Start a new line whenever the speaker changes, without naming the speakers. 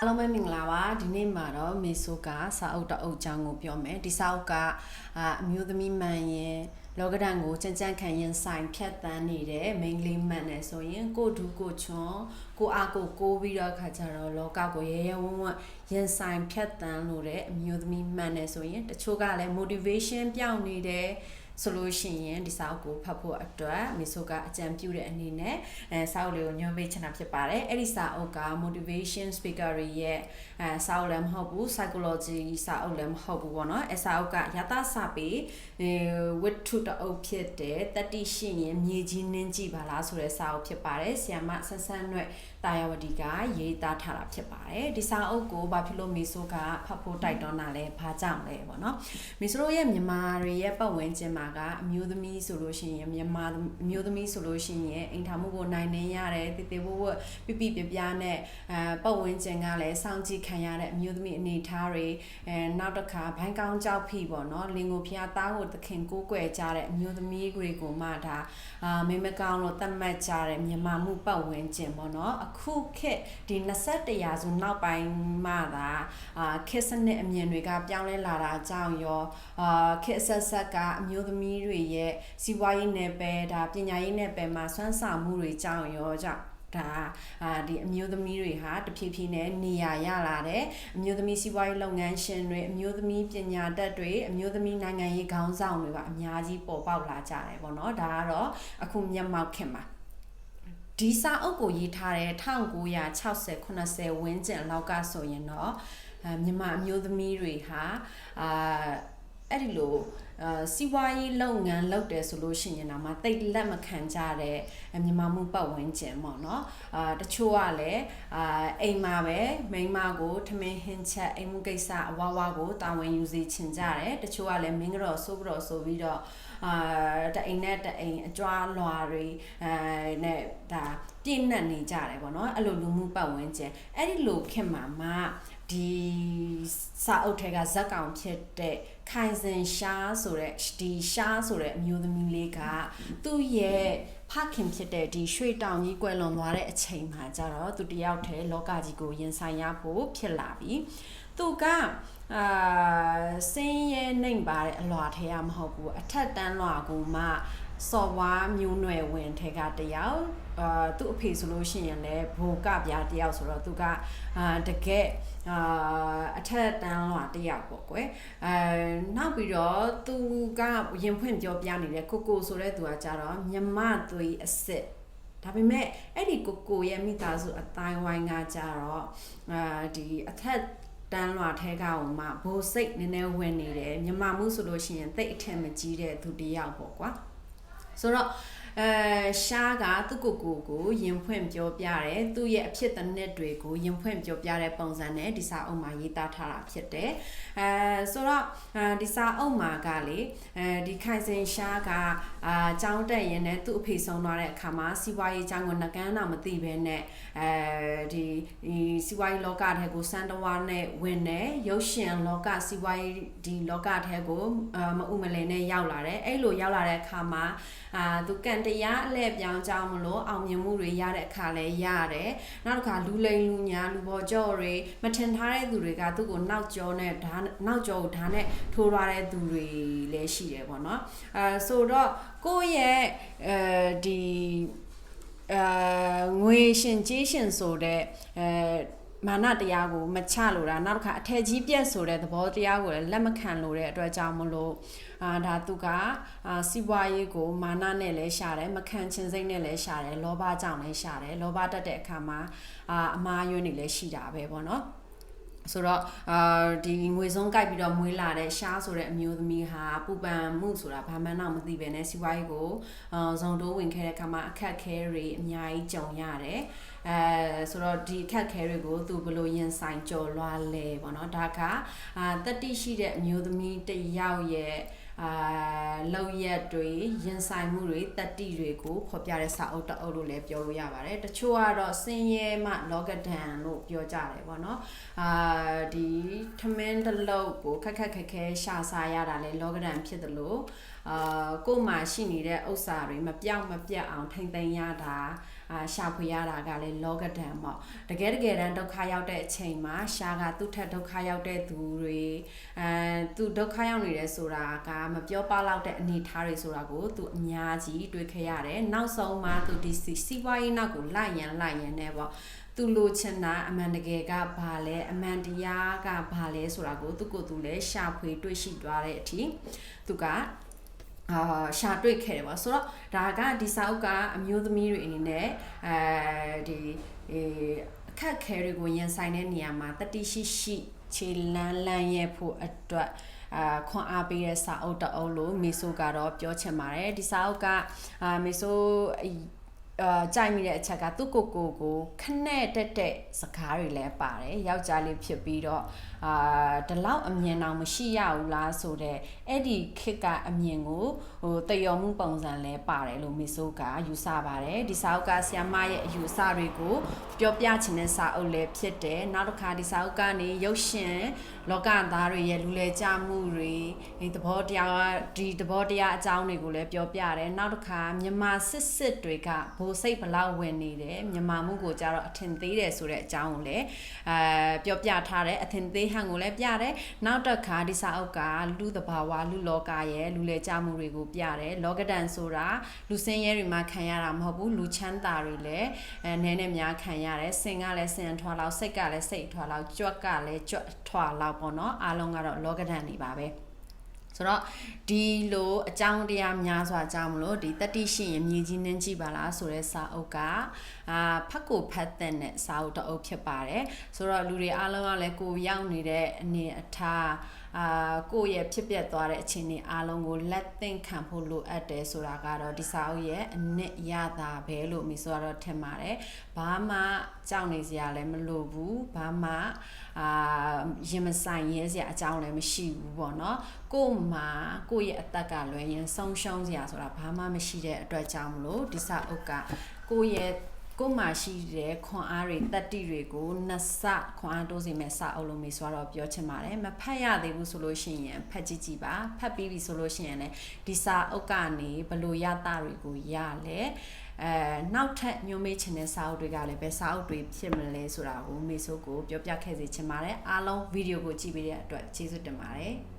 လုံးပဲမင်္ဂလာပါဒီနေ့မှာတော့မေဆိုကစာအုပ်တအုပ်ချောင်းကိုပြောမယ်ဒီစာအုပ်ကအမျိုးသမီးမှန်ရင်လောကဒဏ်ကိုကြံ့ကြံ့ခံရင်ဆိုင်ဖြတ်တန်းနေတဲ့မိန်းကလေးမှန်တယ်ဆိုရင်ကိုဒူကိုချွန်ကိုအားကိုပြီးတော့ခါကြတော့လောကကိုရဲရဲဝံ့ဝံ့ရင်ဆိုင်ဖြတ်တန်းလို့တဲ့အမျိုးသမီးမှန်တယ်ဆိုရင်တချို့ကလည်း motivation ပြောင်းနေတဲ့ဆိုလို့ရှိရင်ဒီစာအုပ်ကိုဖတ်ဖို့အတွက်မေဆိုကအကြံပြုတဲ့အနေနဲ့စာအုပ်လေးကိုညွှန်ပေးချင်တာဖြစ်ပါတယ်အဲ့ဒီစာအုပ်က motivation speaker ရဲ့စာအုပ်လည်းမဟုတ်ဘူး psychology စာအုပ်လည်းမဟုတ်ဘူးပေါ့နော်အဲစာအုပ်ကရသစာပေဝတ္ထုတအုပ်ဖြစ်တဲ့တတိရှိရင်မြေကြီးနင်းကြည့်ပါလားဆိုတဲ့စာအုပ်ဖြစ်ပါတယ်ဆီယမဆန်းဆန်းရွက်တာယာဝတီကရေးသားထားတာဖြစ်ပါတယ်ဒီစာအုပ်ကိုဘာဖြစ်လို့မေဆိုကဖတ်ဖို့တိုက်တွန်းတာလဲဘာကြောင့်လဲပေါ့နော်မေဆိုရဲ့မြန်မာတွေရဲ့ပတ်ဝန်းကျင်မှာကအမျိုးသမီးဆိုလို့ရှိရင်မြန်မာအမျိုးသမီးဆိုလို့ရှိရင်အိမ်ထောင်မှုကိုနိုင်နေရတယ်တည်တည်ဝဝပြပြပြနဲ့ပတ်ဝန်းကျင်ကလည်းစောင့်ကြည့်ခံရတဲ့အမျိုးသမီးအနေထားတွေနောက်တစ်ခါဘိုင်းကောင်းကြောက်ဖိပေါ့နော်လင်ကိုဖျားသားကိုသခင်ကိုးကွယ်ကြတဲ့အမျိုးသမီးတွေကိုမှဒါမိမကောင်းလို့သတ်မှတ်ကြတဲ့မြန်မာမှုပတ်ဝန်းကျင်ပေါ့နော်အခုခေတ်ဒီ21ရာစုနောက်ပိုင်းမှသာခေတ်စနစ်အမြင်တွေကပြောင်းလဲလာတာကြောင့်ရောခေတ်ဆက်ကအမျိုးသမီးတွေရဲ့စီးပွားရေးနယ်ပယ်ဒါပညာရေးနယ်ပယ်မှာစွမ်းဆောင်မှုတွေကြောင့်ရောကြောင့်ဒါဒီအမျိုးသမီးတွေဟာတဖြည်းဖြည်းနဲ့နေရာရလာတယ်အမျိုးသမီးစီးပွားရေးလုပ်ငန်းရှင်တွေအမျိုးသမီးပညာတတ်တွေအမျိုးသမီးနိုင်ငံရေးခေါင်းဆောင်တွေကအများကြီးပေါ်ပေါက်လာကြတယ်ပေါ့နော်ဒါကတော့အခုမျက်မှောက်ခင်မှာဒီစာအုပ်ကိုရေးထားတဲ့1960 80ဝန်းကျင်လောက်ကဆိုရင်တော့မြန်မာအမျိုးသမီးတွေဟာအဲ့ဒီလိုစီးပွားရေးလုပ်ငန်းလုပ်တယ်ဆိုလို့ရှိရင်တော့မတိတ်လက်မခံကြတဲ့မြန်မာမှုပတ်ဝန်းကျင်ပေါ့နော်တချို့ကလည်းအိမ်မှာပဲမိန်းမကိုထမင်းဟင်းချက်အိမ်မှုကိစ္စအဝဝကိုတာဝန်ယူစေချင်ကြတယ်တချို့ကလည်းမင်းကတော့ဆိုပြီးတော့တအိမ်နဲ့တအိမ်အကြွားလွာတွေနဲ့ဒါပြည့်နှက်နေကြတယ်ပေါ့နော်အဲ့လိုလူမှုပတ်ဝန်းကျင်အဲ့ဒီလိုခင်မှာဒီစာအုပ်ထဲကဇက်ကောင်ဖြစ်တဲ့ခိုင်စင်ရှားဆိုတဲ့ဒီရှားဆိုတဲ့အမျိုးသမီးလေးကသူ့ရဲ့ဖခင်ဖြစ်တဲ့ဒီရွှေတောင်ကြီးကွယ်လွန်သွားတဲ့အချိန်မှာကျတော့သူတယောက်တည်းလောကကြီးကိုရင်ဆိုင်ရဖို့ဖြစ်လာပြီသူကစင်းရဲနှိမ်ပါတဲ့အလွာထဲကမဟုတ်ဘူးအထက်တန်းလွာကိုမှစော်ဝါမျိုးနွယ်ဝင်ထဲကတယောက်သူ့အဖေဆိုလို့ရှိရင်လည်းဘိုကပြားတယောက်ဆိုတော့သူကတကယ်အထက်တန်းလွာတယောက်ပေါ့ကွယ်နောက်ပြီးတော့သူကရင်ဖွင့်ပြောပြနေတဲ့ကိုဆိုတဲ့သူကကြတော့မြမသွေးအစ်စ်ဒါပေမဲ့အဲ့ဒီကိုရဲ့မိသားစုအတိုင်းဝိုင်းကကြတော့ဒီအထက်တန်းလွာထဲကမှဘိုးစိတ်နည်းနည်းဝင်နေတယ်မြမမှုဆိုလို့ရှိရင်တိတ်အထက်မကြီးတဲ့သူတယောက်ပေါ့ကွာဆိုတော့ရှားကသူ့ကိုရင်ဖွင့်ပြောပြတယ်သူ့ရဲ့အဖြစ်တစ်နှစ်တွေကိုရင်ဖွင့်ပြောပြတဲ့ပုံစံနဲ့ဒီစာအုပ်မှာရေးသားထားတာဖြစ်တယ်ဆိုတော့ဒီစာအုပ်မှာကလေဒီခိုင်စင်ရှားကကျောင်းတက်ရင်နဲ့သူ့အဖေဆုံးသွားတဲ့အခါမှာစီးပွားရေးကျောင်းကိုနှကန်းတော့မသိဘဲနဲ့ဒီစီးပွားရေးလောကထဲကိုစံတဝါနဲ့ဝင်တယ်ရုပ်ရှင်လောကစီးပွားရေးဒီလောကထဲကိုမဥမလင်နဲ့ရောက်လာတယ်အဲ့လိုရောက်လာတဲ့အခါမှာသူကန်တရားအလဲပြောင်းကြောင်းမလို့အောင်မြင်မှုတွေရတဲ့အခါလဲရတယ်နောက်တစ်ခါလူလိမ်လူညာလူဘော်ကြော့တွေမထင်ထားတဲ့သူတွေကသူ့ကိုနောက်ကျောနဲ့နောက်ကျောကိုဓာတ်နဲ့ထိုးရတဲ့သူတွေလည်းရှိတယ်ပေါ့နော်ဆိုတော့ကိုယ့်ရဲ့ဒီငွေရှင်ကြေးရှင်ဆိုတဲ့မာနတရားကိုမချလို့တာနောက်တစ်ခါအထက်ကြီးပြက်ဆိုတဲ့သဘောတရားကိုလည်းလက်မခံလို့တဲ့အတွက်ကြောင့်မလို့ဒါသူကစီးပွားရေးကိုမာနနဲ့လည်းရှာတယ်မခံချင်စိတ်နဲ့လည်းရှာတယ်လောဘကြောင့်လည်းရှာတယ်လောဘတက်တဲ့အခါမှာအမားယွန်းတွေလည်းရှိတာပဲပေါ့နော်ဆိုတော့ဒီငွေဆုံးကြိုက်ပြီးတော့မွေးလာတဲ့ရှားဆိုတဲ့အမျိုးသမီးဟာပူပန်မှုဆိုတာဘာမှတော့မသိပဲနဲ့စီးပွားရေးကိုဇုံတိုးဝင်ခဲ့တဲ့အခါမှာအခက်ခဲတွေအများကြီးကြုံရတယ်ဆိုတော့ဒီအခက်ခဲတွေကိုသူဘလို့ရင်ဆိုင်ကြော်လွှားလဲပေါ့နော်ဒါကတတိရှိတဲ့အမျိုးသမီးတယောက်ရဲ့လောက်ရက်တွေရင်ဆိုင်မှုတွေတတိတွေကိုဖော်ပြတဲ့စာအုပ်တအုပ်လို့လည်းပြောလို့ရပါတယ်တချို့ကတော့စင်ရဲမှလောကဒဏ်လို့ပြောကြတယ်ပေါ့နော်ဒီထမင်းတလုတ်ကိုခက်ခဲရှာစားရတာလေလောကဒဏ်ဖြစ်တယ်လို့ ကိုမှရှိနေတဲ့ဥစ္စာတွေမပြောင်းမပြတ်အောင်ထိမ့်သိမ်းရတာရှာဖွေရတာကလည်းလောကဓာတ်ပေါ့တကယ်တမ်းဒုက္ခရောက်တဲ့အချိန်မှာရှာကသူ့ထက်ဒုက္ခရောက်တဲ့သူတွေသူဒုက္ခရောက်နေတယ်ဆိုတာကမပြောပလောက်တဲ့အနေထားတွေဆိုတာကိုသူအများကြီးတွေ့ခဲ့ရတယ်နောက်ဆုံးမှသူဒီစီးပွားရေးနောက်ကိုလိုက်ရန်နဲ့ပေါ့သူလိုချင်တာအမှန်တကယ်ကဘာလဲအမှန်တရားကဘာလဲဆိုတာကိုသူကိုယ်သူလည်းရှာဖွေတွေ့ရှိသွားတဲ့အထိသူကရှာတွေ့ခဲ့တယ်ပေါ့ဆိုတော့ဒါကဒီစာအုပ်ကအမျိုးသမီးတွေအနေနဲ့ဒီအခက်ခဲတွေကိုရင်ဆိုင်တဲ့နေရာမှာတတိရှိခြေလန်းရဲ့ဖို့အတွက်ခွန်အားပေးတဲ့စာအုပ်တအုပ်လို့မေဆိုကတော့ပြောချင်ပါတယ်ဒီစာအုပ်ကမေဆိုကြိုက်မိတဲ့အချက်ကသူ့ကိုခနဲ့တက်စကားတွေလည်းပါတယ်ယောက်ျားလေးဖြစ်ပြီးတော့ဒီလောက်အမြင်အောင်မရှိရဘူးလားဆိုတော့အဲ့ဒီခစ်ကအမြင်ကိုတယောမှုပုံစံလဲပါတယ်လို့မေဆိုကယူဆပါတယ်ဒီစာအုပ်ကဆ iam မရဲ့အယူအဆတွေကိုပြောပြချင်တဲ့စာအုပ်လည်းဖြစ်တယ်နောက်တစ်ခါဒီစာအုပ်ကနေရုပ်ရှင်လောကသားတွေရဲ့လူလဲကြမှုတွေဒီသဘောတရားအကြောင်းတွေကိုလည်းပြောပြတယ်နောက်တစ်ခါမြန်မာစစ်တွေကဘိုးစိတ်ဘလောက်ဝင်နေတယ်မြန်မာမှုကိုကြတော့အထင်သေးတယ်ဆိုတဲ့အကြောင်းကိုလည်းပြောပြထားတယ်အထင်သေးဟန်ကိုလည်းပြတယ်နောက်တစ်ခါဒီစာအုပ်ကလူသဘာဝလူလောကရဲ့လူလဲကြမှုတွေကိုပြတယ်လောကဒဏ်ဆိုတာလူစင်းရဲတွေမှာခံရတာမဟုတ်ဘူးလူချမ်းသာတွေလည်းနည်းနည်းများခံရတယ်စင်ကလည်းစင်ထွားလောက်စိတ်ကလည်းစိတ်ထွားလောက်ကြွက်ကလည်းကြွက်ထွားလောက်ပေါ့နော်အားလုံးကတော့လောကဒဏ်နေပါပဲဆိုတော့ဒီလိုအကြောင်းတရားများစွာကြောင့်မလို့ဒီတတိရှိရင်မြေကြီးနှင်းကြည့်ပါလားဆိုတဲ့စာအုပ်ကဖတ်ကိုဖတ်တဲ့စာအုပ်တအုပ်ဖြစ်ပါတယ်ဆိုတော့လူတွေအားလုံးကလည်းကိုရောက်နေတဲ့အနေအထားကိုယ့်ရဲ့ဖြစ်ပျက်သွားတဲ့အခြေအနေအားလုံးကိုလက်သင့်ခံဖို့လိုအပ်တယ်ဆိုတာကတော့ဒီစာအုပ်ရဲ့အနစ်ရတာပဲလို့မိဆိုတော့ထင်ပါတယ်ဘာမှကြောက်နေစရာလည်းမလိုဘူးဘာမှရင်မဆိုင်ရဲစရာအကြောင်းလည်းမရှိဘူးပေါ့နော်ကို့မှာကိုယ့်ရဲ့အသက်ကလွယ်ရင်ဆုံးရှုံးစရာဆိုတာဘာမှမရှိတဲ့အတွက်ကြောင့်မလို့ဒီစာအုပ်ကကိုမှရှိတဲ့ခွန်အားတွေတတိတွေကိုနှစ်ဆခွန်အားတိုးစေမဲ့စာအုပ်လို့မေဆိုတော့ပြောချင်ပါတယ်မဖတ်ရသေးဘူးဆိုလို့ရှိရင်ဖတ်ကြည့်ပါဖတ်ပြီးပြီဆိုလို့ရှိရင်လည်းဒီစာအုပ်ကနေဘလို့ရတာတွေကိုရလဲနောက်ထပ်ညွှန်မေးချင်တဲ့စာအုပ်တွေကလည်းဘယ်စာအုပ်တွေဖြစ်မလဲဆိုတာကိုမေဆိုကိုပြောပြခဲ့စေချင်ပါတယ်အားလုံးဗီဒီယိုကိုကြည့်ပေးတဲ့အတွက်ကျေးဇူးတင်ပါတယ်